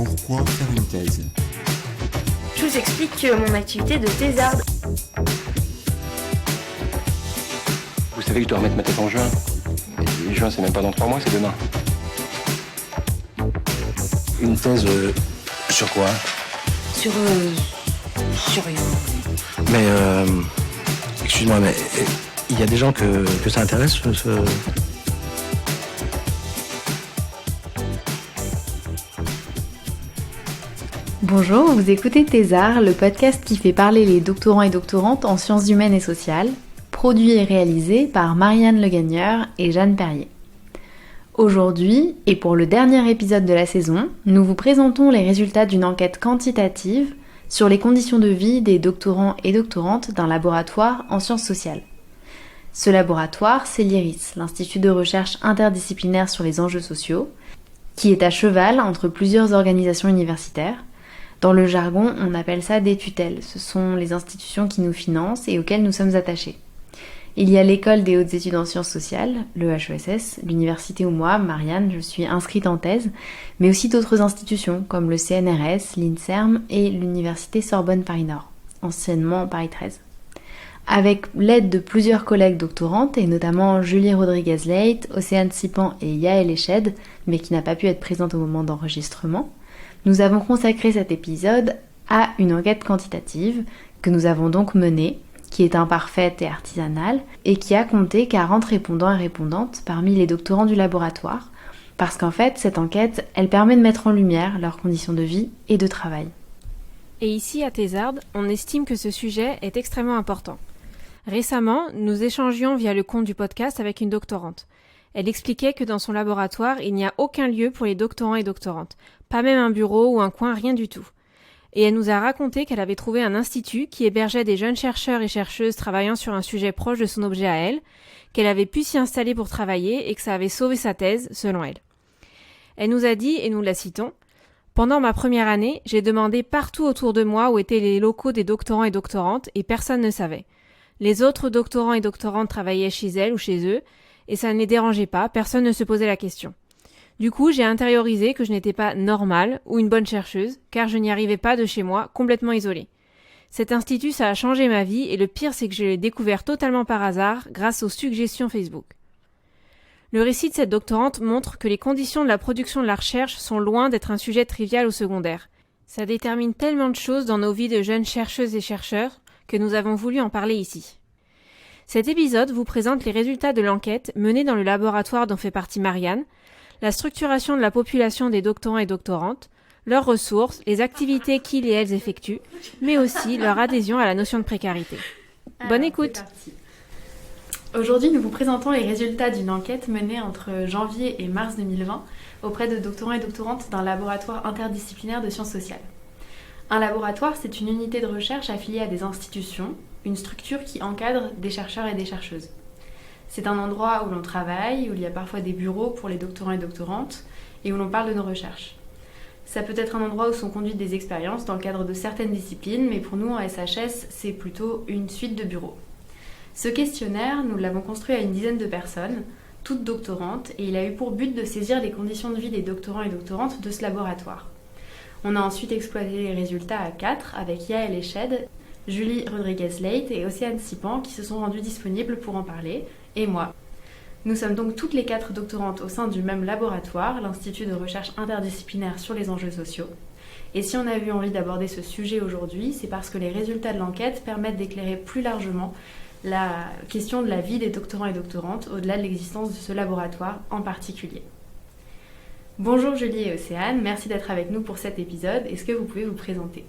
Pourquoi faire une thèse? Je vous explique mon activité de thésarde. Vous savez que je dois remettre ma thèse en juin. Et juin, c'est même pas dans 3 mois, c'est demain. Une thèse sur quoi? Sur rien. Mais excuse-moi, mais il y a des gens que ça intéresse Bonjour, vous écoutez Thésard, le podcast qui fait parler les doctorants et doctorantes en sciences humaines et sociales, produit et réalisé par Marianne Legagneur et Jeanne Perrier. Aujourd'hui, et pour le dernier épisode de la saison, nous vous présentons les résultats d'une enquête quantitative sur les conditions de vie des doctorants et doctorantes d'un laboratoire en sciences sociales. Ce laboratoire, c'est l'IRIS, l'Institut de recherche interdisciplinaire sur les enjeux sociaux, qui est à cheval entre plusieurs organisations universitaires. Dans le jargon, on appelle ça des tutelles. Ce sont les institutions qui nous financent et auxquelles nous sommes attachés. Il y a l'École des hautes études en sciences sociales, le HESS, l'université où moi, Marianne, je suis inscrite en thèse, mais aussi d'autres institutions comme le CNRS, l'INSERM et l'université Sorbonne Paris Nord, anciennement Paris 13. Avec l'aide de plusieurs collègues doctorantes, et notamment Julie Rodriguez-Leit, Océane Sipan et Yael Eched, mais qui n'a pas pu être présente au moment d'enregistrement, nous avons consacré cet épisode à une enquête quantitative que nous avons donc menée, qui est imparfaite et artisanale, et qui a compté 40 répondants et répondantes parmi les doctorants du laboratoire, parce qu'en fait, cette enquête, elle permet de mettre en lumière leurs conditions de vie et de travail. Et ici, à Thésard, on estime que ce sujet est extrêmement important. Récemment, nous échangions via le compte du podcast avec une doctorante. Elle expliquait que dans son laboratoire, il n'y a aucun lieu pour les doctorants et doctorantes, pas même un bureau ou un coin, rien du tout. Et elle nous a raconté qu'elle avait trouvé un institut qui hébergeait des jeunes chercheurs et chercheuses travaillant sur un sujet proche de son objet à elle, qu'elle avait pu s'y installer pour travailler et que ça avait sauvé sa thèse, selon elle. Elle nous a dit, et nous la citons, « Pendant ma première année, j'ai demandé partout autour de moi où étaient les locaux des doctorants et doctorantes et personne ne savait. Les autres doctorants et doctorantes travaillaient chez elles ou chez eux, et ça ne les dérangeait pas, personne ne se posait la question. Du coup, j'ai intériorisé que je n'étais pas normale ou une bonne chercheuse, car je n'y arrivais pas de chez moi, complètement isolée. Cet institut, ça a changé ma vie, et le pire, c'est que je l'ai découvert totalement par hasard, grâce aux suggestions Facebook. » Le récit de cette doctorante montre que les conditions de la production de la recherche sont loin d'être un sujet trivial ou secondaire. Ça détermine tellement de choses dans nos vies de jeunes chercheuses et chercheurs que nous avons voulu en parler ici. Cet épisode vous présente les résultats de l'enquête menée dans le laboratoire dont fait partie Marianne, la structuration de la population des doctorants et doctorantes, leurs ressources, les activités qu'ils et elles effectuent, mais aussi leur adhésion à la notion de précarité. Bonne écoute! Aujourd'hui, nous vous présentons les résultats d'une enquête menée entre janvier et mars 2020 auprès de doctorants et doctorantes d'un laboratoire interdisciplinaire de sciences sociales. Un laboratoire, c'est une unité de recherche affiliée à des institutions, une structure qui encadre des chercheurs et des chercheuses. C'est un endroit où l'on travaille, où il y a parfois des bureaux pour les doctorants et doctorantes, et où l'on parle de nos recherches. Ça peut être un endroit où sont conduites des expériences dans le cadre de certaines disciplines, mais pour nous en SHS, c'est plutôt une suite de bureaux. Ce questionnaire, nous l'avons construit à une dizaine de personnes, toutes doctorantes, et il a eu pour but de saisir les conditions de vie des doctorants et doctorantes de ce laboratoire. On a ensuite exploité les résultats à 4 avec Yael Eched, Julie Rodriguez-Leit et Océane Sipan qui se sont rendues disponibles pour en parler, et moi. Nous sommes donc toutes les 4 doctorantes au sein du même laboratoire, l'Institut de recherche interdisciplinaire sur les enjeux sociaux. Et si on a eu envie d'aborder ce sujet aujourd'hui, c'est parce que les résultats de l'enquête permettent d'éclairer plus largement la question de la vie des doctorants et doctorantes au-delà de l'existence de ce laboratoire en particulier. Bonjour Julie et Océane, merci d'être avec nous pour cet épisode. Est-ce que vous pouvez vous présenter ?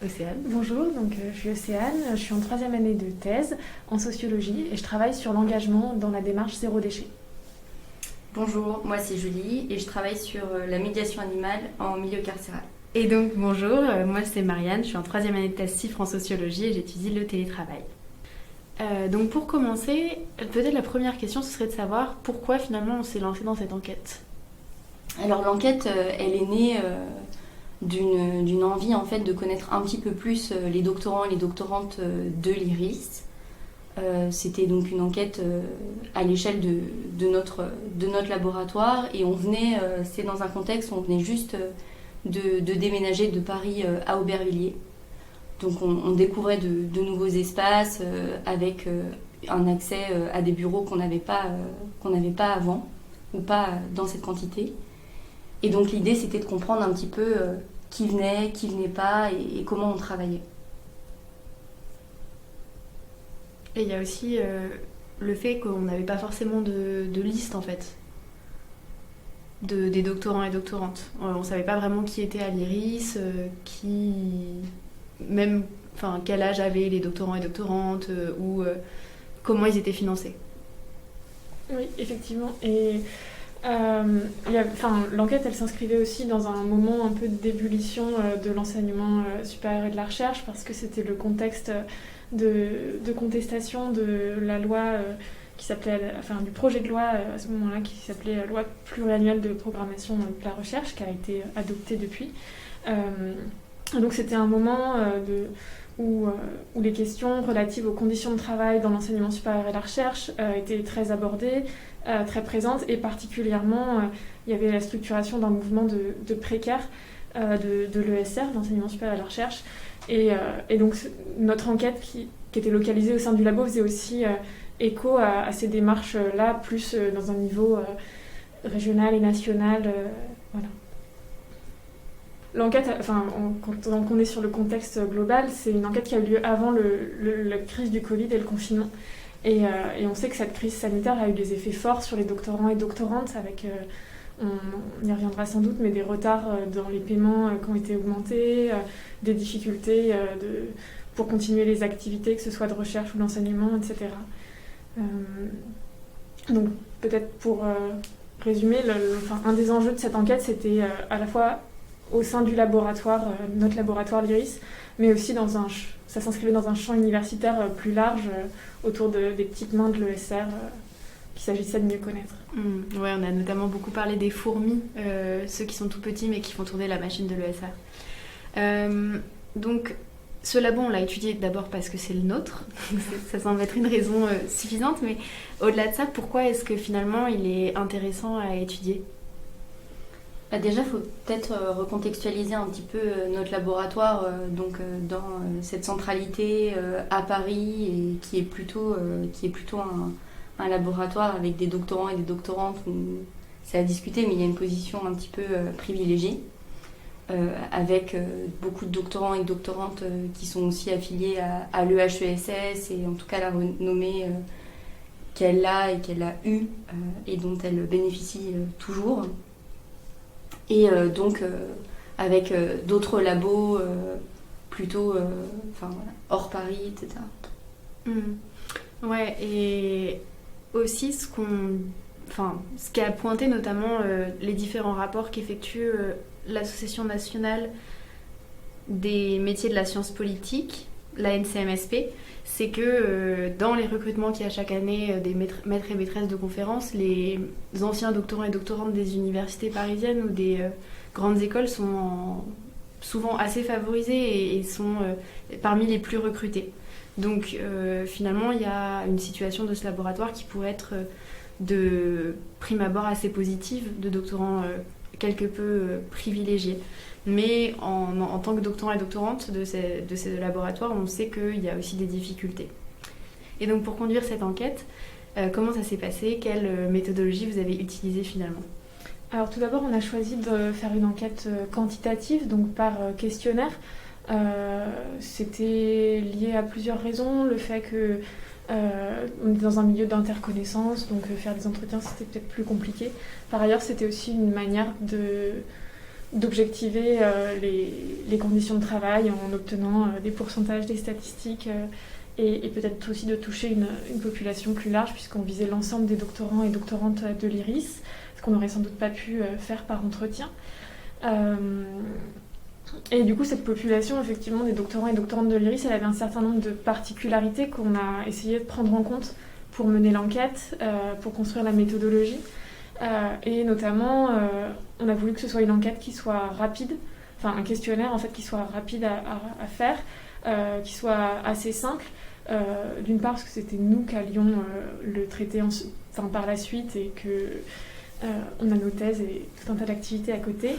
Océane. Bonjour, je suis Océane, je suis en 3e année de thèse en sociologie et je travaille sur l'engagement dans la démarche zéro déchet. Bonjour, moi c'est Julie et je travaille sur la médiation animale en milieu carcéral. Et donc bonjour, moi c'est Marianne, je suis en 3e année de thèse CIFRE en sociologie et j'étudie le télétravail. Donc pour commencer, peut-être la première question ce serait de savoir pourquoi finalement on s'est lancé dans cette enquête. Alors l'enquête, elle est née d'une envie en fait de connaître un petit peu plus les doctorants et les doctorantes de l'IRIS. C'était donc une enquête à l'échelle de notre laboratoire et on venait, c'est dans un contexte où on venait juste de déménager de Paris à Aubervilliers. Donc on découvrait de nouveaux espaces avec un accès à des bureaux qu'on n'avait pas avant, ou pas dans cette quantité. Et donc l'idée, c'était de comprendre un petit peu qui venait pas et comment on travaillait. Et il y a aussi le fait qu'on n'avait pas forcément de liste en fait des doctorants et doctorantes. On ne savait pas vraiment qui était à l'IRIS, quel âge avaient les doctorants et doctorantes ou comment ils étaient financés. Oui, effectivement. Et l'enquête, elle s'inscrivait aussi dans un moment un peu d'ébullition de l'enseignement supérieur et de la recherche, parce que c'était le contexte de contestation de la loi du projet de loi à ce moment-là qui s'appelait loi pluriannuelle de programmation de la recherche, qui a été adoptée depuis. Donc c'était un moment où les questions relatives aux conditions de travail dans l'enseignement supérieur et la recherche étaient très abordées, très présentes, et particulièrement il y avait la structuration d'un mouvement de précaires de l'ESR, l'enseignement supérieur et la recherche, et donc notre enquête qui était localisée au sein du labo faisait aussi écho à ces démarches-là, plus dans un niveau régional et national. Voilà. L'enquête, quand on est sur le contexte global, c'est une enquête qui a eu lieu avant la crise du Covid et le confinement. Et on sait que cette crise sanitaire a eu des effets forts sur les doctorants et doctorantes, avec, on y reviendra sans doute, mais des retards dans les paiements qui ont été augmentés, des difficultés pour continuer les activités, que ce soit de recherche ou d'enseignement, etc. Donc peut-être pour résumer, un des enjeux de cette enquête, c'était à la fois au sein du laboratoire, notre laboratoire l'IRIS, mais aussi ça s'inscrivait dans un champ universitaire plus large autour des petites mains de l'ESR qu'il s'agissait de mieux connaître. Ouais, on a notamment beaucoup parlé des fourmis, ceux qui sont tout petits mais qui font tourner la machine de l'ESR. Donc ce labo, on l'a étudié d'abord parce que c'est le nôtre, ça semble être une raison suffisante, mais au-delà de ça, pourquoi est-ce que finalement il est intéressant à étudier ? Déjà, il faut peut-être recontextualiser un petit peu notre laboratoire dans cette centralité à Paris, et qui est plutôt un laboratoire avec des doctorants et des doctorantes où c'est à discuter, mais il y a une position un petit peu privilégiée, avec beaucoup de doctorants et de doctorantes qui sont aussi affiliés à l'EHESS, et en tout cas la renommée qu'elle a et qu'elle a eue et dont elle bénéficie toujours. Et avec d'autres labos plutôt hors Paris, etc. Ouais, et aussi ce qui a pointé notamment les différents rapports qu'effectue l'Association nationale des métiers de la science politique, la NCMSP, c'est que dans les recrutements qu'il y a chaque année des maîtres et maîtresses de conférences, les anciens doctorants et doctorantes des universités parisiennes ou des grandes écoles sont souvent assez favorisés et sont parmi les plus recrutés. Donc finalement, il y a une situation de ce laboratoire qui pourrait être de prime abord assez positive, de doctorants quelque peu privilégiés. Mais en tant que doctorant et doctorante de ces laboratoires, on sait qu'il y a aussi des difficultés. Et donc pour conduire cette enquête, comment ça s'est passé ? Quelle méthodologie vous avez utilisée finalement ? Alors tout d'abord, on a choisi de faire une enquête quantitative, donc par questionnaire. C'était lié à plusieurs raisons. Le fait que on est dans un milieu d'interconnaissance, donc faire des entretiens, c'était peut-être plus compliqué. Par ailleurs, c'était aussi une manière d'objectiver les conditions de travail en obtenant des pourcentages, des statistiques et peut-être aussi de toucher une population plus large, puisqu'on visait l'ensemble des doctorants et doctorantes de l'IRIS, ce qu'on n'aurait sans doute pas pu faire par entretien. Et du coup, cette population, effectivement, des doctorants et doctorantes de l'IRIS, elle avait un certain nombre de particularités qu'on a essayé de prendre en compte pour mener l'enquête, pour construire la méthodologie. Et notamment, on a voulu que ce soit une enquête qui soit rapide, enfin un questionnaire en fait qui soit rapide à faire, qui soit assez simple. D'une part parce que c'était nous qui allions le traiter par la suite et que On a nos thèses et tout un tas d'activités à côté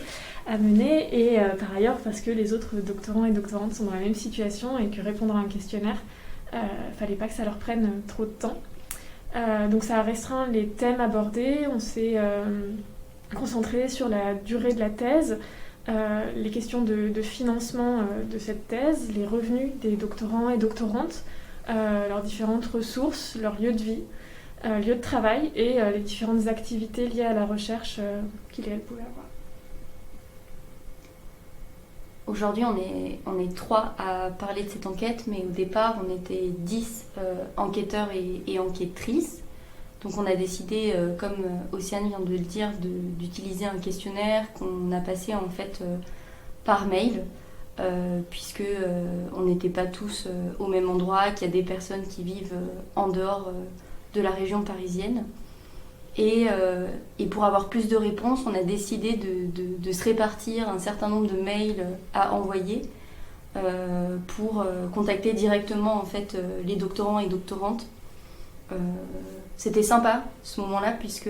à mener, et par ailleurs parce que les autres doctorants et doctorantes sont dans la même situation et que répondre à un questionnaire, fallait pas que ça leur prenne trop de temps. Donc ça a restreint les thèmes abordés, on s'est concentré sur la durée de la thèse, les questions de financement de cette thèse, les revenus des doctorants et doctorantes, leurs différentes ressources, leur lieu de vie, lieu de travail et les différentes activités liées à la recherche qu'ils et elles pouvaient avoir. Aujourd'hui, on est 3 à parler de cette enquête, mais au départ, on était 10 enquêteurs et enquêtrices. Donc on a décidé, comme Océane vient de le dire, d'utiliser un questionnaire qu'on a passé en fait par mail, puisque on n'était pas tous au même endroit, qu'il y a des personnes qui vivent en dehors de la région parisienne. Et pour avoir plus de réponses, on a décidé de se répartir un certain nombre de mails à envoyer pour contacter directement en fait, les doctorants et doctorantes. C'était sympa ce moment-là puisque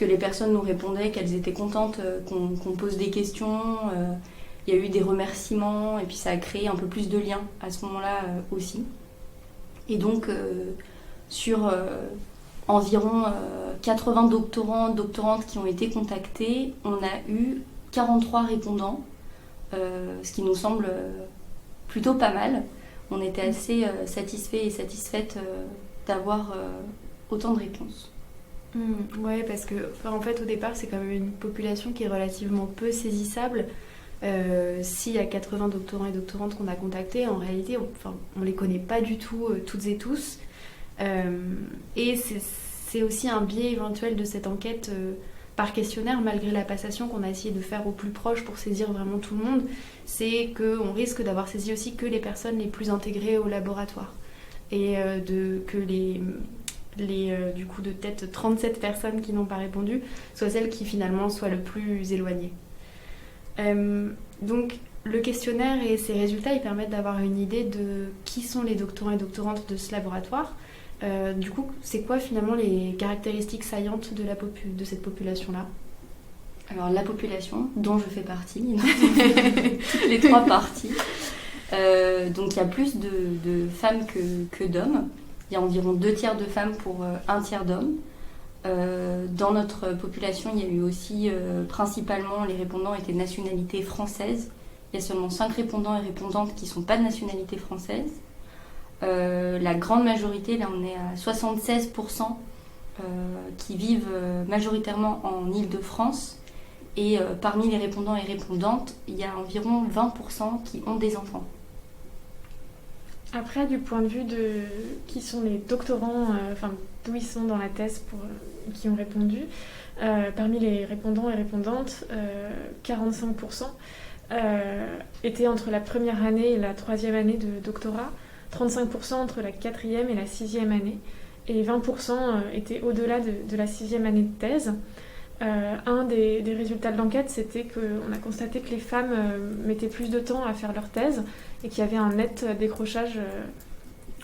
les personnes nous répondaient qu'elles étaient contentes qu'on pose des questions. Il y a eu des remerciements et puis ça a créé un peu plus de liens à ce moment-là aussi. Et donc sur environ 80 doctorants, doctorantes qui ont été contactés, on a eu 43 répondants, ce qui nous semble plutôt pas mal. On était assez satisfaits et satisfaites d'avoir autant de réponses. Ouais, parce que en fait au départ c'est quand même une population qui est relativement peu saisissable. S'il y a 80 doctorants et doctorantes qu'on a contactés, en réalité on les connaît pas du tout toutes et tous. Et c'est aussi un biais éventuel de cette enquête par questionnaire, malgré la passation qu'on a essayé de faire au plus proche pour saisir vraiment tout le monde, c'est qu'on risque d'avoir saisi aussi que les personnes les plus intégrées au laboratoire. Et que du coup de peut-être 37 personnes qui n'ont pas répondu soient celles qui finalement soient le plus éloignées. Donc le questionnaire et ses résultats ils permettent d'avoir une idée de qui sont les doctorants et doctorantes de ce laboratoire. Du coup, c'est quoi finalement les caractéristiques saillantes de cette population-là ? Alors la population, dont je fais partie, toutes les 3 parties. Donc il y a plus de femmes que d'hommes. Il y a environ 2 tiers de femmes pour 1 tiers d'hommes. Dans notre population, il y a eu aussi principalement les répondants étaient de nationalité française. Il y a seulement 5 répondants et répondantes qui ne sont pas de nationalité française. La grande majorité, là on est à 76% qui vivent majoritairement en Île-de-France. Et parmi les répondants et répondantes, il y a environ 20% qui ont des enfants. Après, du point de vue de qui sont les doctorants, d'où ils sont dans la thèse qui ont répondu, parmi les répondants et répondantes, 45% étaient entre la première année et la 3e année de doctorat, 35% entre la 4e et la 6e année, et 20% étaient au-delà de la 6e année de thèse. Un des résultats de l'enquête, c'était qu'on a constaté que les femmes mettaient plus de temps à faire leur thèse et qu'il y avait un net décrochage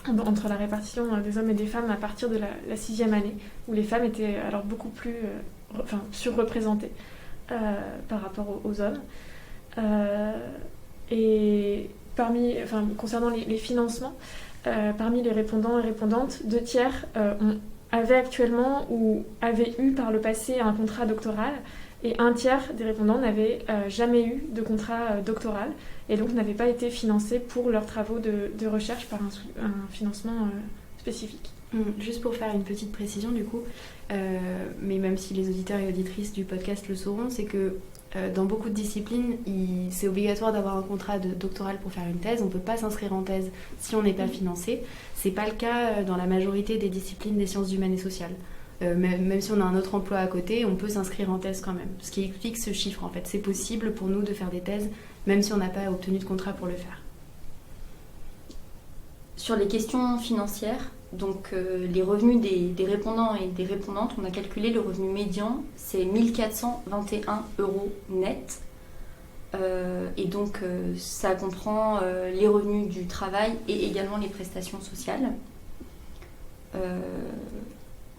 entre la répartition des hommes et des femmes à partir de la 6e année, où les femmes étaient alors beaucoup plus surreprésentées par rapport aux hommes. Et concernant les financements, parmi les répondants et répondantes, 2 tiers avaient actuellement ou avaient eu par le passé un contrat doctoral, et 1 tiers des répondants n'avaient jamais eu de contrat doctoral et donc n'avaient pas été financés pour leurs travaux de recherche par un financement spécifique. Juste pour faire une petite précision du coup, mais même si les auditeurs et auditrices du podcast le sauront, c'est que dans beaucoup de disciplines, c'est obligatoire d'avoir un contrat doctoral pour faire une thèse. On ne peut pas s'inscrire en thèse si on n'est pas financé. Ce n'est pas le cas dans la majorité des disciplines des sciences humaines et sociales. Même si on a un autre emploi à côté, on peut s'inscrire en thèse quand même. Ce qui explique ce chiffre en fait. C'est possible pour nous de faire des thèses, même si on n'a pas obtenu de contrat pour le faire. Sur les questions financières, donc les revenus des répondants et des répondantes, on a calculé le revenu médian, c'est 1 421 € net. Et donc ça comprend les revenus du travail et également les prestations sociales.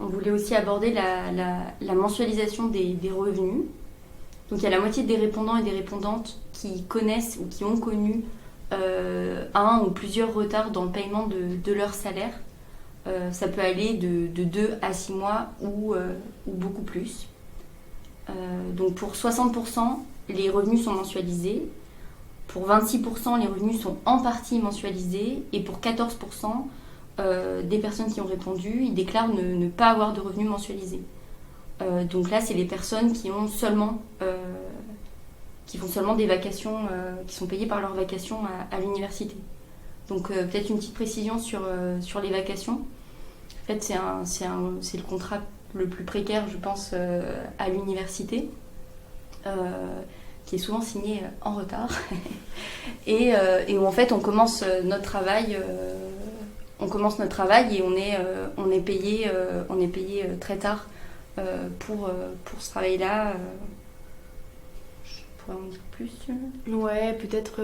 On voulait aussi aborder la mensualisation des revenus. Donc il y a la moitié des répondants et des répondantes qui connaissent ou qui ont connu un ou plusieurs retards dans le paiement de leur salaire. Ça peut aller de 2 à 6 mois ou beaucoup plus. Donc pour 60%, les revenus sont mensualisés. Pour 26%, les revenus sont en partie mensualisés. Et pour 14%, des personnes qui ont répondu, ils déclarent ne pas avoir de revenus mensualisés. Donc là, c'est les personnes qui font seulement des vacations, qui sont payées par leurs vacations à l'université. Donc peut-être une petite précision sur les vacations. En fait, c'est le contrat le plus précaire, je pense, à l'université, qui est souvent signé en retard. et où en fait, on commence notre travail et on est payé très tard pour ce travail-là. Je pourrais en dire plus. Ouais, peut-être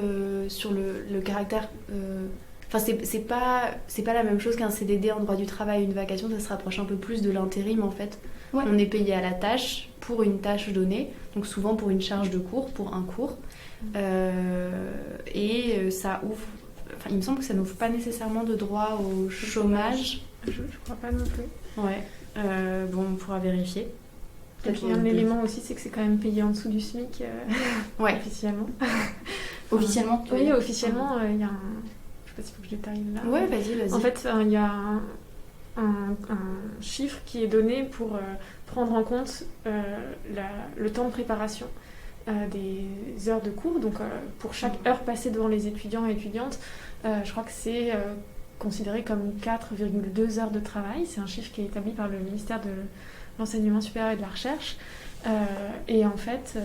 sur le caractère. Enfin, c'est pas la même chose qu'un CDD en droit du travail, une vacation, ça se rapproche un peu plus de l'intérim en fait. Ouais. On est payé à la tâche pour une tâche donnée, donc souvent pour une charge de cours, pour un cours. Et ça ouvre. Enfin, il me semble que ça n'ouvre pas nécessairement de droit au chômage. Je crois pas non plus. Ouais. Bon, on pourra vérifier. Et puis un élément aussi, c'est que c'est quand même payé en dessous du SMIC ouais. Officiellement. Officiellement Oui, officiellement, il y a un... Je sais pas s'il faut que je détaille là. Ouais, vas-y. En fait, il y a un chiffre qui est donné pour prendre en compte le temps de préparation des heures de cours. Donc, pour chaque heure passée devant les étudiants et étudiantes, je crois que c'est considéré comme 4,2 heures de travail. C'est un chiffre qui est établi par le ministère de l'Enseignement supérieur et de la Recherche. Et en fait...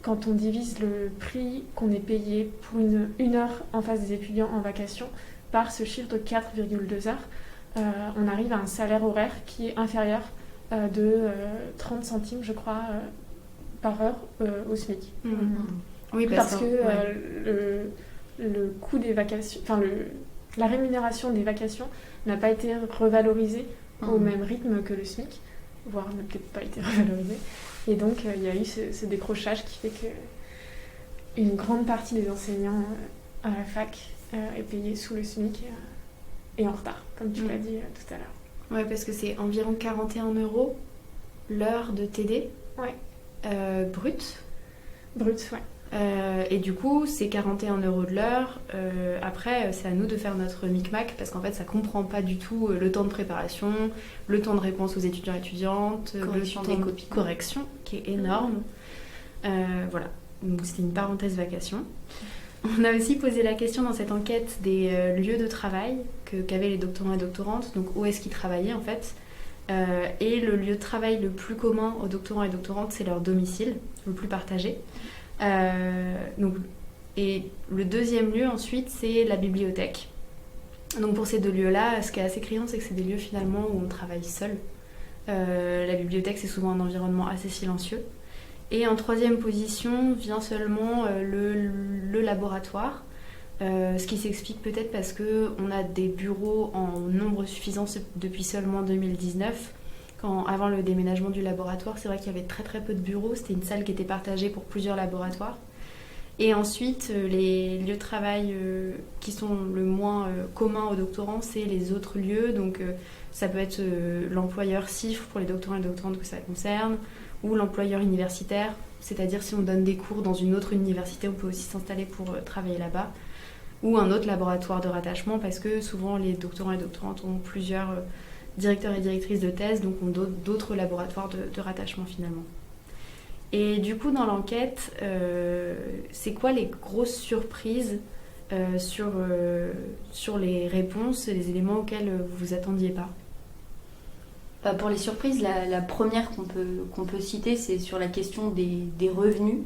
quand on divise le prix qu'on est payé pour une heure en face des étudiants en vacation par ce chiffre de 4,2 heures, on arrive à un salaire horaire qui est inférieur de 30 centimes, je crois, par heure au SMIC. Mmh. Oui, parce que le coût des vacations, enfin la rémunération des vacations n'a pas été revalorisée au même rythme que le SMIC, voire n'a peut-être pas été revalorisée. Et donc, il y a eu ce décrochage qui fait qu'une grande partie des enseignants à la fac est payée sous le SMIC et en retard, comme tu l'as dit tout à l'heure. Ouais, parce que c'est environ 41 € l'heure de TD. Ouais. Brut. Brut, ouais. Et du coup, c'est 41 € de l'heure. Après, c'est à nous de faire notre micmac parce qu'en fait, ça comprend pas du tout le temps de préparation, le temps de réponse aux étudiants et étudiantes, correction le temps des copies. Correction, qui est énorme. Voilà. Donc, c'était une parenthèse vacation. On a aussi posé la question dans cette enquête des lieux de travail qu'avaient les doctorants et doctorantes. Donc, où est-ce qu'ils travaillaient en fait. Et le lieu de travail le plus commun aux doctorants et doctorantes, c'est leur domicile, le plus partagé. Et le deuxième lieu ensuite c'est la bibliothèque. Donc pour ces deux lieux-là, ce qui est assez criant, c'est que c'est des lieux finalement où on travaille seul. La bibliothèque, c'est souvent un environnement assez silencieux. Et en troisième position vient seulement le laboratoire, ce qui s'explique peut-être parce qu'on a des bureaux en nombre suffisant depuis seulement 2019. Avant le déménagement du laboratoire, c'est vrai qu'il y avait très très peu de bureaux, c'était une salle qui était partagée pour plusieurs laboratoires. Et ensuite, les lieux de travail qui sont le moins communs aux doctorants, c'est les autres lieux. Donc ça peut être l'employeur CIFRE pour les doctorants et doctorantes que ça concerne, ou l'employeur universitaire, c'est-à-dire si on donne des cours dans une autre université, on peut aussi s'installer pour travailler là-bas, ou un autre laboratoire de rattachement, parce que souvent les doctorants et doctorantes ont plusieurs directeurs et directrices de thèse, donc ont d'autres laboratoires de rattachement finalement. Et du coup, dans l'enquête, c'est quoi les grosses surprises sur les réponses, les éléments auxquels vous vous attendiez pas? Pour les surprises, la première qu'on peut citer, c'est sur la question des revenus,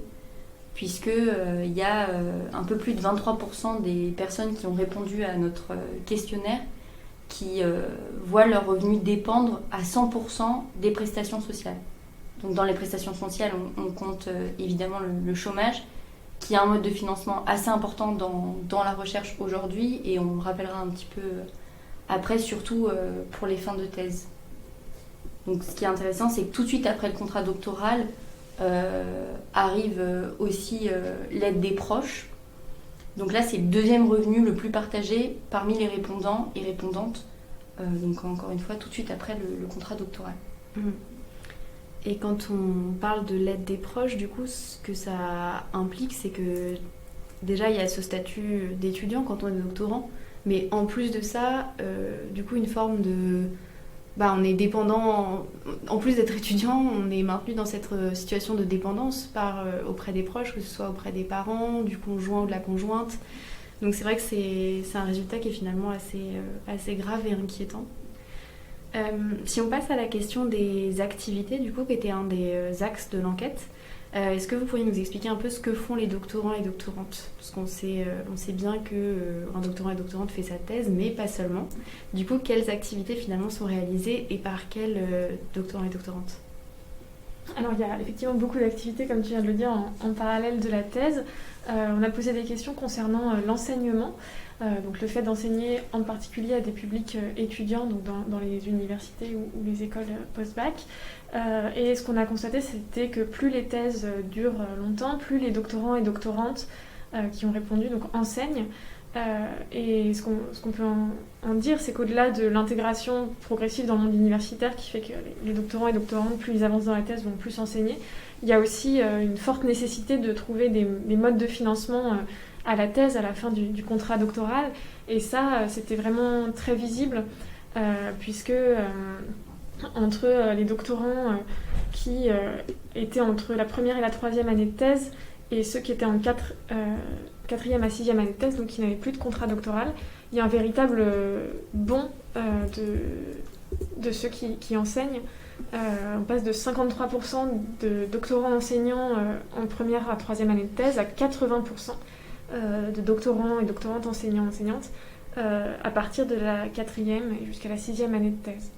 puisqu'il y a un peu plus de 23% des personnes qui ont répondu à notre questionnaire qui voient leurs revenus dépendre à 100% des prestations sociales. Donc dans les prestations sociales, on compte évidemment le chômage, qui est un mode de financement assez important dans la recherche aujourd'hui, et on rappellera un petit peu après, surtout pour les fins de thèse. Donc ce qui est intéressant, c'est que tout de suite après le contrat doctoral arrive aussi l'aide des proches. Donc là, c'est le deuxième revenu le plus partagé parmi les répondants et répondantes. Donc encore une fois, tout de suite après le contrat doctoral. Et quand on parle de l'aide des proches, du coup, ce que ça implique, c'est que déjà, il y a ce statut d'étudiant quand on est doctorant, mais en plus de ça, du coup, une forme de... on est dépendant, en plus d'être étudiant, on est maintenu dans cette situation de dépendance auprès des proches, que ce soit auprès des parents, du conjoint ou de la conjointe. Donc c'est vrai que c'est un résultat qui est finalement assez grave et inquiétant. Si on passe à la question des activités, du coup, qui était un des axes de l'enquête, est-ce que vous pourriez nous expliquer un peu ce que font les doctorants et doctorantes ? Parce qu'on sait bien qu'un doctorant et doctorante fait sa thèse, mais pas seulement. Du coup, quelles activités finalement sont réalisées et par quels doctorants et doctorantes ? Alors il y a effectivement beaucoup d'activités, comme tu viens de le dire, en parallèle de la thèse. On a posé des questions concernant l'enseignement, donc le fait d'enseigner en particulier à des publics étudiants, donc dans les universités ou les écoles post-bac. Et ce qu'on a constaté, c'était que plus les thèses durent longtemps, plus les doctorants et doctorantes qui ont répondu donc, enseignent. Et ce qu'on peut en dire, c'est qu'au-delà de l'intégration progressive dans le monde universitaire qui fait que les doctorants et doctorantes, plus ils avancent dans la thèse, vont plus enseigner, il y a aussi une forte nécessité de trouver des modes de financement à la thèse, à la fin du contrat doctoral. Et ça, c'était vraiment très visible, puisque entre les doctorants qui étaient entre la première et la troisième année de thèse, et ceux qui étaient en quatrième à sixième année de thèse, donc qui n'avaient plus de contrat doctoral, il y a un véritable bond de ceux qui enseignent. On passe de 53% de doctorants enseignants en première à troisième année de thèse à 80% de doctorants et doctorantes enseignants-enseignantes à partir de la quatrième et jusqu'à la sixième année de thèse.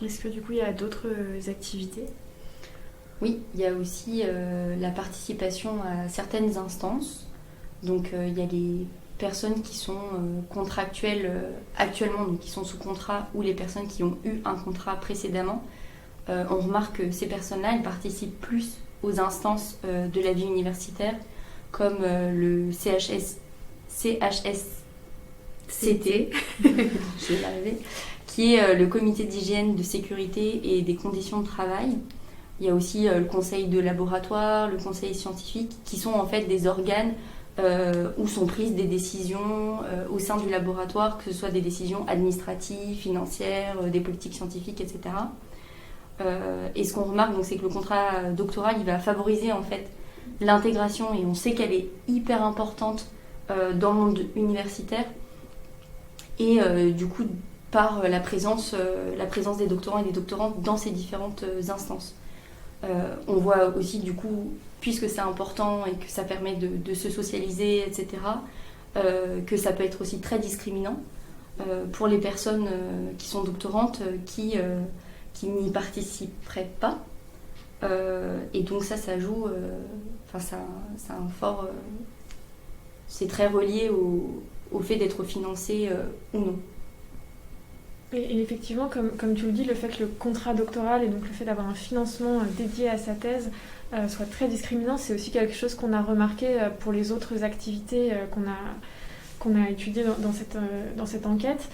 Est-ce que du coup il y a d'autres activités ? Oui, il y a aussi la participation à certaines instances. Donc il y a les personnes qui sont contractuelles actuellement, donc qui sont sous contrat, ou les personnes qui ont eu un contrat précédemment. On remarque que ces personnes-là, elles participent plus aux instances de la vie universitaire, comme le CHSCT, je vais y arriver, qui est le comité d'hygiène, de sécurité et des conditions de travail. Il y a aussi le conseil de laboratoire, le conseil scientifique, qui sont en fait des organes où sont prises des décisions au sein du laboratoire, que ce soit des décisions administratives, financières, des politiques scientifiques, etc. Et ce qu'on remarque, donc, c'est que le contrat doctoral, il va favoriser en fait l'intégration, et on sait qu'elle est hyper importante dans le monde universitaire. Et du coup, par la présence des doctorants et des doctorantes dans ces différentes instances. On voit aussi, du coup, puisque c'est important et que ça permet de se socialiser, etc., que ça peut être aussi très discriminant pour les personnes qui sont doctorantes qui n'y participeraient pas. Et donc ça joue... ça a un fort... c'est très relié au fait d'être financé ou non. Et effectivement, comme tu le dis, le fait que le contrat doctoral et donc le fait d'avoir un financement dédié à sa thèse soit très discriminant, c'est aussi quelque chose qu'on a remarqué pour les autres activités qu'on a étudiées dans cette enquête,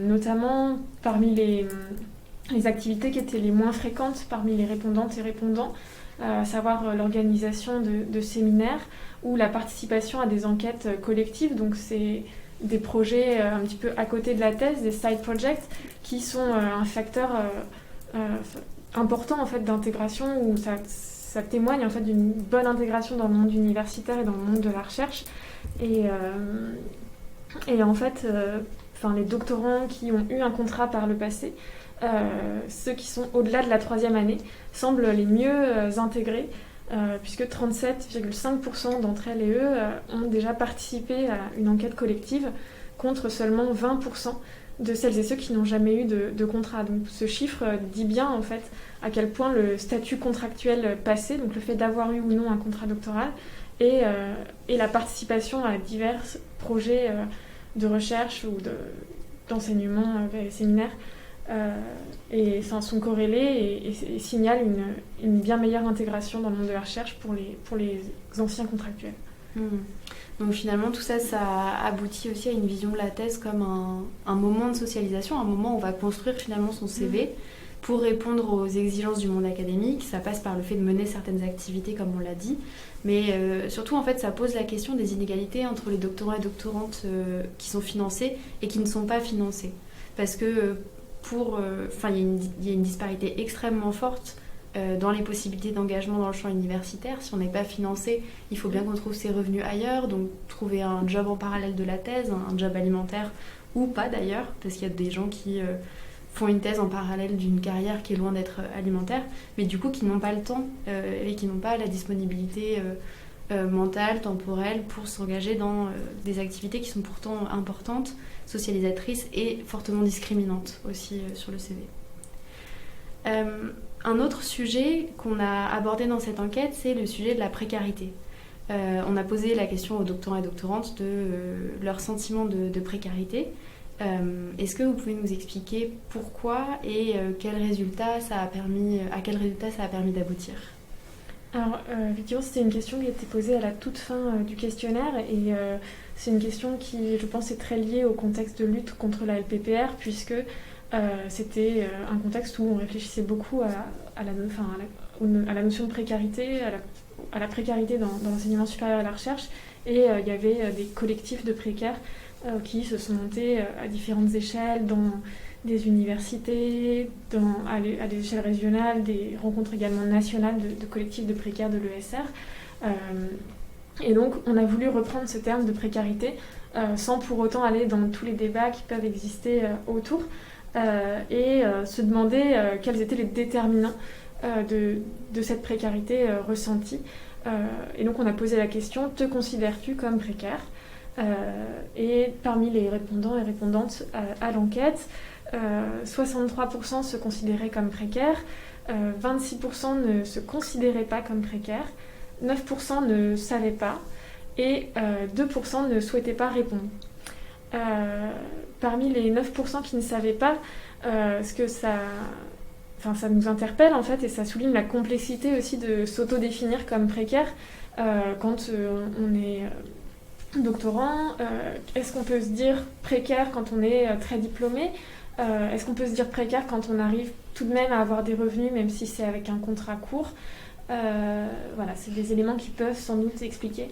notamment parmi les activités qui étaient les moins fréquentes parmi les répondantes et répondants, à savoir l'organisation de séminaires ou la participation à des enquêtes collectives. Donc c'est des projets un petit peu à côté de la thèse, des side projects, qui sont un facteur important en fait d'intégration, où ça témoigne en fait d'une bonne intégration dans le monde universitaire et dans le monde de la recherche. Et en fait, les doctorants qui ont eu un contrat par le passé, ceux qui sont au-delà de la troisième année, semblent les mieux intégrés, puisque 37,5% d'entre elles et eux ont déjà participé à une enquête collective, contre seulement 20% de celles et ceux qui n'ont jamais eu de contrat. Donc ce chiffre dit bien en fait à quel point le statut contractuel passé, donc le fait d'avoir eu ou non un contrat doctoral, et la participation à divers projets de recherche ou d'enseignement, séminaires, et sont corrélés et signalent une bien meilleure intégration dans le monde de la recherche pour les anciens contractuels. Donc finalement tout ça, ça aboutit aussi à une vision de la thèse comme un moment de socialisation, un moment où on va construire finalement son CV pour répondre aux exigences du monde académique. Ça passe par le fait de mener certaines activités comme on l'a dit, mais surtout en fait ça pose la question des inégalités entre les doctorants et doctorantes qui sont financés et qui ne sont pas financés. Parce que il y a une disparité extrêmement forte dans les possibilités d'engagement dans le champ universitaire. Si on n'est pas financé, il faut bien qu'on trouve ses revenus ailleurs, donc trouver un job en parallèle de la thèse, un job alimentaire ou pas d'ailleurs, parce qu'il y a des gens qui font une thèse en parallèle d'une carrière qui est loin d'être alimentaire, mais du coup qui n'ont pas le temps et qui n'ont pas la disponibilité mentale, temporelle pour s'engager dans des activités qui sont pourtant importantes, socialisatrices et fortement discriminantes aussi sur le CV. Un autre sujet qu'on a abordé dans cette enquête, c'est le sujet de la précarité. On a posé la question aux doctorants et doctorantes de leur sentiment de précarité. Est-ce que vous pouvez nous expliquer pourquoi et à quel résultat ça a permis d'aboutir ? Alors, effectivement, c'était une question qui a été posée à la toute fin du questionnaire et c'est une question qui, je pense, est très liée au contexte de lutte contre la LPPR puisque c'était un contexte où on réfléchissait beaucoup à la notion de précarité, à la précarité dans l'enseignement supérieur et la recherche. Et il y avait des collectifs de précaires qui se sont montés à différentes échelles, dans des universités, à des échelles régionales, des rencontres également nationales de collectifs de précaires de l'ESR. Et donc on a voulu reprendre ce terme de précarité sans pour autant aller dans tous les débats qui peuvent exister autour. Et se demander quels étaient les déterminants de cette précarité ressentie. Et donc on a posé la question, te considères-tu comme précaire ? Et parmi les répondants et répondantes à l'enquête, 63% se considéraient comme précaires, 26% ne se considéraient pas comme précaires, 9% ne savaient pas et 2% ne souhaitaient pas répondre. Parmi les 9% qui ne savaient pas, ça nous interpelle en fait et ça souligne la complexité aussi de s'autodéfinir comme précaire quand on est doctorant. Est-ce qu'on peut se dire précaire quand on est très diplômé ? Est-ce qu'on peut se dire précaire quand on arrive tout de même à avoir des revenus même si c'est avec un contrat court ? Voilà, c'est des éléments qui peuvent sans doute expliquer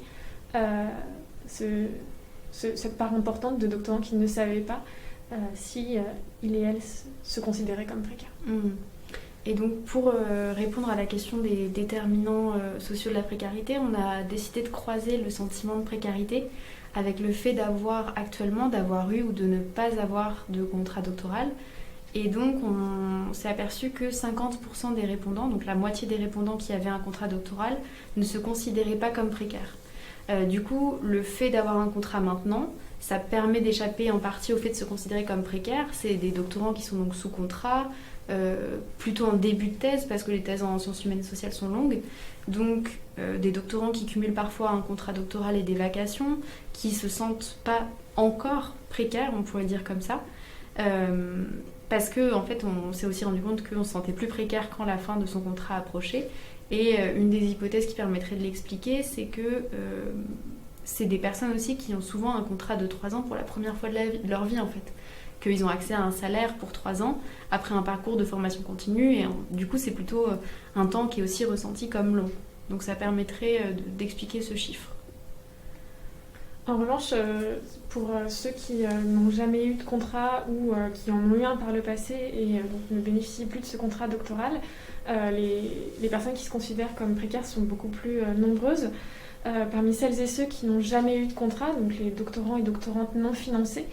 cette part importante de doctorants qui ne savaient pas si il et elle se considéraient comme précaires. Et donc pour répondre à la question des déterminants sociaux de la précarité, on a décidé de croiser le sentiment de précarité avec le fait d'avoir eu ou de ne pas avoir de contrat doctoral. Et donc on s'est aperçu que 50% des répondants, donc la moitié des répondants qui avaient un contrat doctoral, ne se considéraient pas comme précaires. Du coup, le fait d'avoir un contrat maintenant, ça permet d'échapper en partie au fait de se considérer comme précaire. C'est des doctorants qui sont donc sous contrat, plutôt en début de thèse, parce que les thèses en sciences humaines et sociales sont longues. Donc, des doctorants qui cumulent parfois un contrat doctoral et des vacations, qui se sentent pas encore précaires, on pourrait dire comme ça. Parce que en fait, on s'est aussi rendu compte qu'on se sentait plus précaire quand la fin de son contrat approchait. Et une des hypothèses qui permettrait de l'expliquer, c'est que c'est des personnes aussi qui ont souvent un contrat de 3 ans pour la première fois de leur vie en fait. Qu'ils ont accès à un salaire pour 3 ans après un parcours de formation continue et du coup c'est plutôt un temps qui est aussi ressenti comme long. Donc ça permettrait d'expliquer ce chiffre. En revanche, pour ceux qui n'ont jamais eu de contrat ou qui en ont eu un par le passé et donc ne bénéficient plus de ce contrat doctoral, les personnes qui se considèrent comme précaires sont beaucoup plus nombreuses. Parmi celles et ceux qui n'ont jamais eu de contrat, donc les doctorants et doctorantes non financés,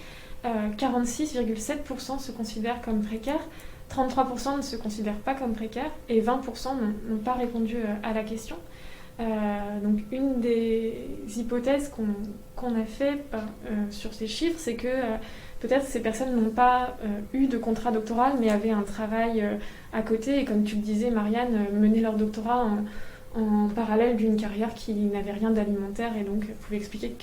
46,7% se considèrent comme précaires, 33% ne se considèrent pas comme précaires et 20% n'ont pas répondu à la question. Donc une des hypothèses qu'on a fait sur ces chiffres, c'est que peut-être ces personnes n'ont pas eu de contrat doctoral mais avaient un travail à côté et comme tu le disais Marianne, menaient leur doctorat en parallèle d'une carrière qui n'avait rien d'alimentaire et donc pouvait expliquer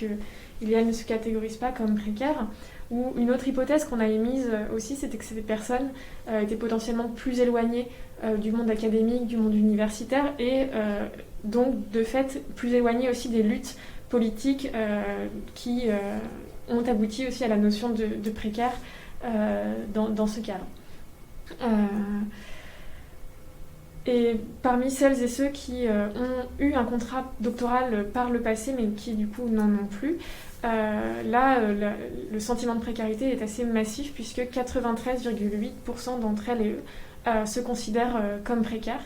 ne se catégorisent pas comme précaires. Ou une autre hypothèse qu'on a émise aussi, c'était que ces personnes étaient potentiellement plus éloignées du monde académique, du monde universitaire, et donc de fait plus éloignées aussi des luttes politiques qui ont abouti aussi à la notion de précaire dans ce cadre. Et parmi celles et ceux qui ont eu un contrat doctoral par le passé, mais qui du coup n'en ont plus, le sentiment de précarité est assez massif, puisque 93,8% d'entre elles et eux se considèrent comme précaires.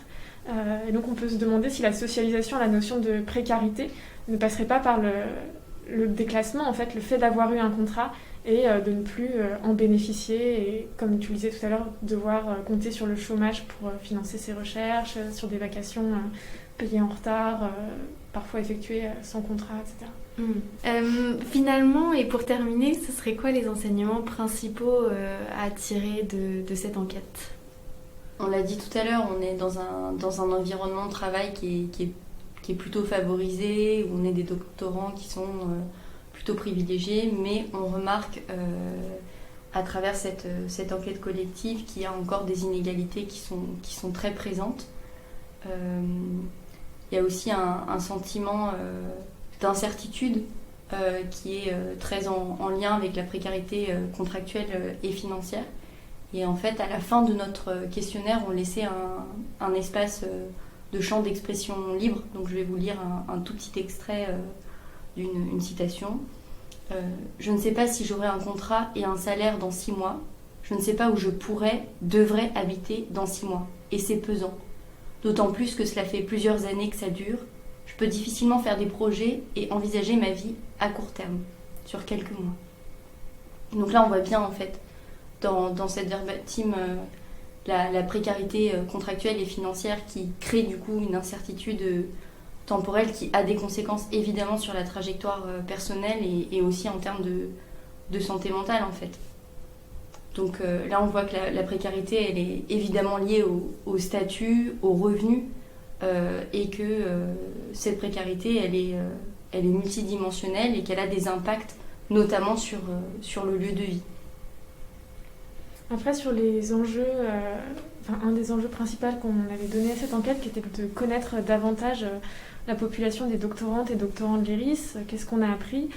Et donc on peut se demander si la socialisation à la notion de précarité ne passerait pas par le déclassement, en fait, le fait d'avoir eu un contrat et de ne plus en bénéficier, et comme tu le disais tout à l'heure, devoir compter sur le chômage pour financer ses recherches, sur des vacations payées en retard, parfois effectuées sans contrat, etc. Finalement, et pour terminer, ce serait quoi les enseignements principaux à tirer de cette enquête ? On l'a dit tout à l'heure, on est dans un environnement de travail qui est plutôt favorisé, où on est des doctorants qui sont plutôt privilégiés, mais on remarque à travers cette enquête collective qu'il y a encore des inégalités qui sont très présentes. Il y a aussi un sentiment d'incertitude qui est très en lien avec la précarité contractuelle et financière. Et en fait, à la fin de notre questionnaire, on laissait un espace de champ d'expression libre. Donc je vais vous lire un tout petit extrait d'une citation. Je ne sais pas si j'aurai un contrat et un salaire dans 6 mois. Je ne sais pas où je devrais habiter dans 6 mois. Et c'est pesant. D'autant plus que cela fait plusieurs années que ça dure. Je peux difficilement faire des projets et envisager ma vie à court terme, sur quelques mois. Donc là, on voit bien, en fait, dans cette verbatim, la précarité contractuelle et financière qui crée du coup une incertitude temporelle qui a des conséquences évidemment sur la trajectoire personnelle et aussi en termes de santé mentale, en fait. Donc là, on voit que la précarité, elle est évidemment liée au statut, au revenu, et que cette précarité, elle est multidimensionnelle et qu'elle a des impacts notamment sur le lieu de vie. Après, sur les enjeux, un des enjeux principaux qu'on avait donné à cette enquête, qui était de connaître davantage la population des doctorantes et doctorants de l'IRIS, qu'est-ce qu'on a appris ?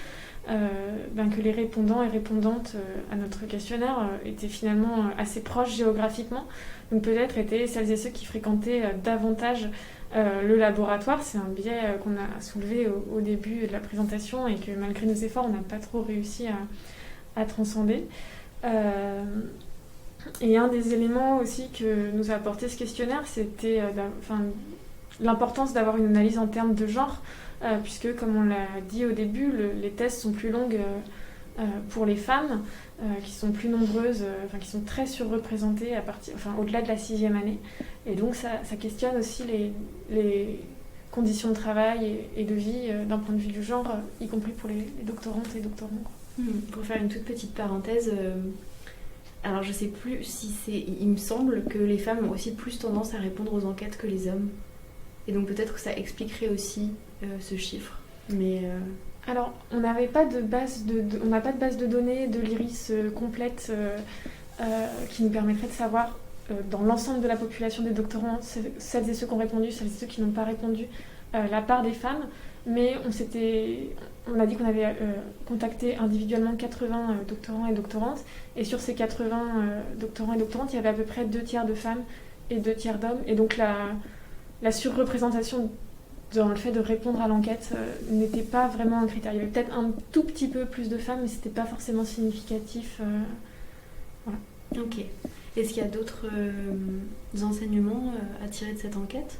Que les répondants et répondantes à notre questionnaire étaient finalement assez proches géographiquement. Donc peut-être étaient celles et ceux qui fréquentaient davantage le laboratoire. C'est un biais qu'on a soulevé au début de la présentation et que malgré nos efforts, on n'a pas trop réussi à transcender. Et un des éléments aussi que nous a apporté ce questionnaire, c'était l'importance d'avoir une analyse en termes de genre, puisque, comme on l'a dit au début, les thèses sont plus longues pour les femmes, qui sont plus nombreuses, qui sont très surreprésentées au-delà de la 6e année. Et donc ça questionne aussi les conditions de travail et de vie d'un point de vue du genre, y compris pour les doctorantes et doctorants. Pour faire une toute petite parenthèse, alors je sais plus si il me semble que les femmes ont aussi plus tendance à répondre aux enquêtes que les hommes. Et donc peut-être que ça expliquerait aussi ce chiffre. Mais alors, on n'a pas de base de données de l'IRIS complète qui nous permettrait de savoir dans l'ensemble de la population des doctorants, celles et ceux qui ont répondu, celles et ceux qui n'ont pas répondu, la part des femmes. Mais on a dit qu'on avait contacté individuellement 80 doctorants et doctorantes. Et sur ces 80 doctorants et doctorantes, il y avait à peu près 2 tiers de femmes et 2 tiers d'hommes. Et donc la surreprésentation dans le fait de répondre à l'enquête n'était pas vraiment un critère. Il y avait peut-être un tout petit peu plus de femmes, mais c'était pas forcément significatif. Voilà. Ok. Est-ce qu'il y a d'autres enseignements à tirer de cette enquête ?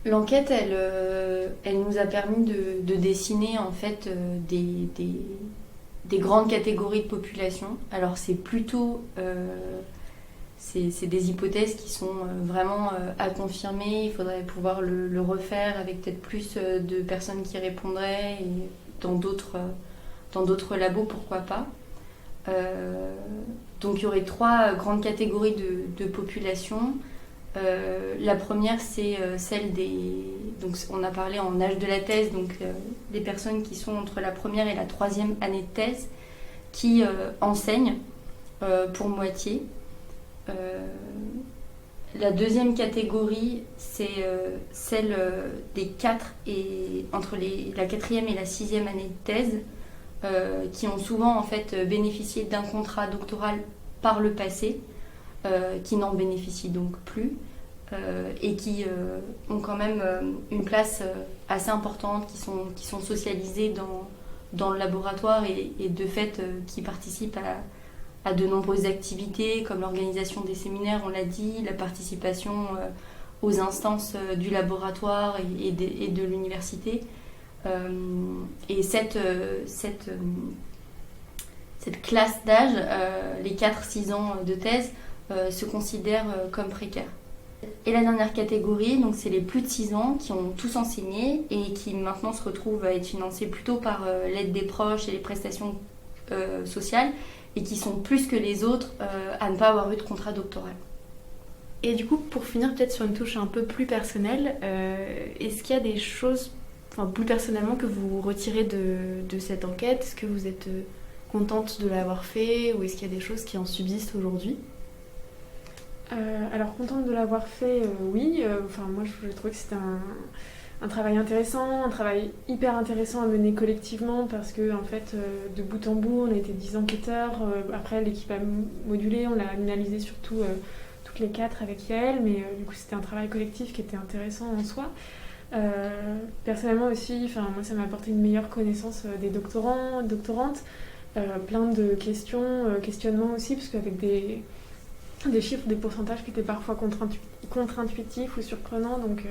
L'enquête, elle nous a permis de dessiner en fait des grandes catégories de population. Alors c'est plutôt c'est des hypothèses qui sont vraiment à confirmer. Il faudrait pouvoir le refaire avec peut-être plus de personnes qui répondraient et dans d'autres labos, pourquoi pas. Donc il y aurait 3 grandes catégories de population. La première, c'est celle des... Donc on a parlé en âge de la thèse, donc des personnes qui sont entre la première et la troisième année de thèse, qui enseignent pour moitié. La deuxième catégorie, c'est celle entre la quatrième et la sixième année de thèse, qui ont souvent en fait bénéficié d'un contrat doctoral par le passé, qui n'en bénéficient donc plus, et qui ont quand même une place assez importante, qui sont socialisés dans le laboratoire et de fait qui participent à de nombreuses activités comme l'organisation des séminaires, on l'a dit, la participation aux instances du laboratoire et de l'université. Et cette classe d'âge, les 4-6 ans de thèse, se considère comme précaire. Et la dernière catégorie, donc c'est les plus de 6 ans qui ont tous enseigné et qui maintenant se retrouvent à être financés plutôt par l'aide des proches et les prestations sociales, et qui sont plus que les autres à ne pas avoir eu de contrat doctoral. Et du coup, pour finir peut-être sur une touche un peu plus personnelle, est-ce qu'il y a des choses, plus personnellement, que vous retirez de cette enquête ? Est-ce que vous êtes contente de l'avoir fait, ou est-ce qu'il y a des choses qui en subsistent aujourd'hui ? Alors contente de l'avoir fait, oui. Moi je trouvais que c'était un travail intéressant, un travail hyper intéressant à mener collectivement, parce que en fait de bout en bout on a été 10 enquêteurs. Après l'équipe a modulé, on l'a analysé surtout toutes les 4 avec Yael, mais du coup c'était un travail collectif qui était intéressant en soi. Personnellement aussi, moi ça m'a apporté une meilleure connaissance des doctorants, doctorantes, plein de questionnements aussi, parce qu'avec des chiffres, des pourcentages qui étaient parfois contre-intuitifs ou surprenants, donc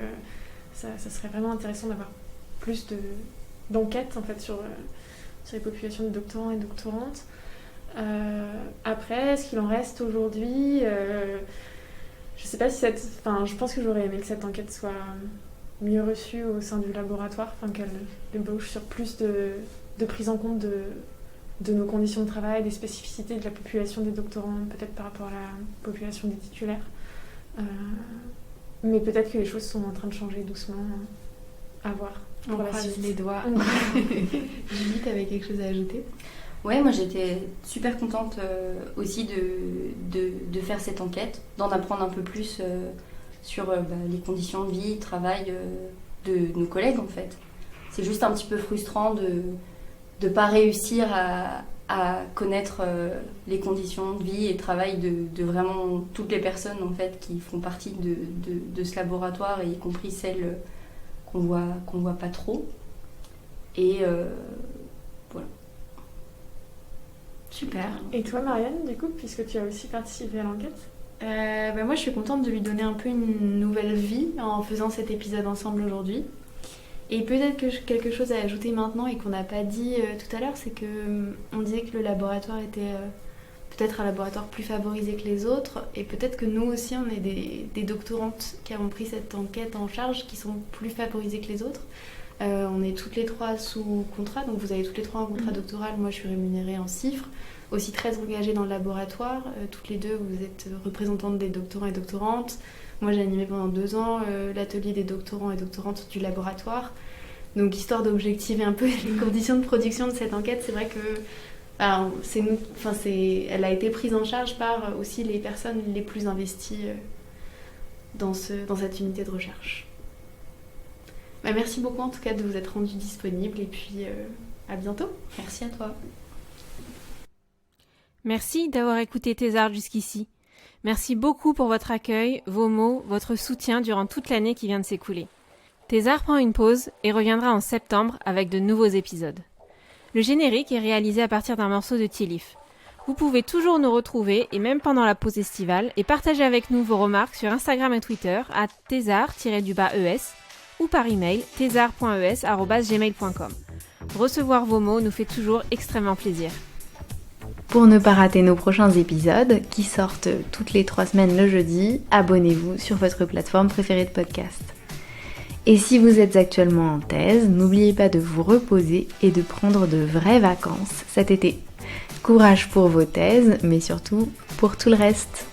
ça serait vraiment intéressant d'avoir plus d'enquêtes en fait, sur les populations de doctorants et doctorantes. Après, ce qu'il en reste aujourd'hui, je sais pas si je pense que j'aurais aimé que cette enquête soit mieux reçue au sein du laboratoire, qu'elle débouche sur plus de prise en compte de nos conditions de travail, des spécificités de la population des doctorants, peut-être par rapport à la population des titulaires. Mais peut-être que les choses sont en train de changer doucement. À voir. On croise les doigts. Julie, tu avais quelque chose à ajouter ? Ouais, moi j'étais super contente aussi de faire cette enquête, d'en apprendre un peu plus sur les conditions de vie, de travail de nos collègues en fait. C'est juste un petit peu frustrant de ne pas réussir à connaître les conditions de vie et de travail de vraiment toutes les personnes en fait, qui font partie de ce laboratoire, et y compris celles qu'on voit pas trop. Et voilà. Super. Et toi Marianne, du coup, puisque tu as aussi participé à l'enquête ? Moi je suis contente de lui donner un peu une nouvelle vie en faisant cet épisode ensemble aujourd'hui. Et peut-être que quelque chose à ajouter maintenant et qu'on n'a pas dit tout à l'heure, c'est qu'on disait que le laboratoire était peut-être un laboratoire plus favorisé que les autres, et peut-être que nous aussi on est des doctorantes qui avons pris cette enquête en charge, qui sont plus favorisées que les autres. On est toutes les 3 sous contrat, donc vous avez toutes les 3 un contrat doctoral. Moi je suis rémunérée en CIFRE, aussi très engagée dans le laboratoire. Toutes les 2 vous êtes représentantes des doctorants et doctorantes. Moi j'ai animé pendant 2 ans l'atelier des doctorants et doctorantes du laboratoire. Donc histoire d'objectiver un peu les conditions de production de cette enquête, c'est vrai que elle a été prise en charge par aussi les personnes les plus investies dans cette unité de recherche. Merci beaucoup en tout cas de vous être rendu disponible, et puis à bientôt. Merci à toi. Merci d'avoir écouté Thésard jusqu'ici. Merci beaucoup pour votre accueil, vos mots, votre soutien durant toute l'année qui vient de s'écouler. Thésard prend une pause et reviendra en septembre avec de nouveaux épisodes. Le générique est réalisé à partir d'un morceau de Tielif. Vous pouvez toujours nous retrouver, et même pendant la pause estivale, et partager avec nous vos remarques sur Instagram et Twitter à thésard-es ou par email thésard.es@gmail.com. Recevoir vos mots nous fait toujours extrêmement plaisir. Pour ne pas rater nos prochains épisodes, qui sortent toutes les 3 semaines le jeudi, abonnez-vous sur votre plateforme préférée de podcast. Et si vous êtes actuellement en thèse, n'oubliez pas de vous reposer et de prendre de vraies vacances cet été. Courage pour vos thèses, mais surtout pour tout le reste.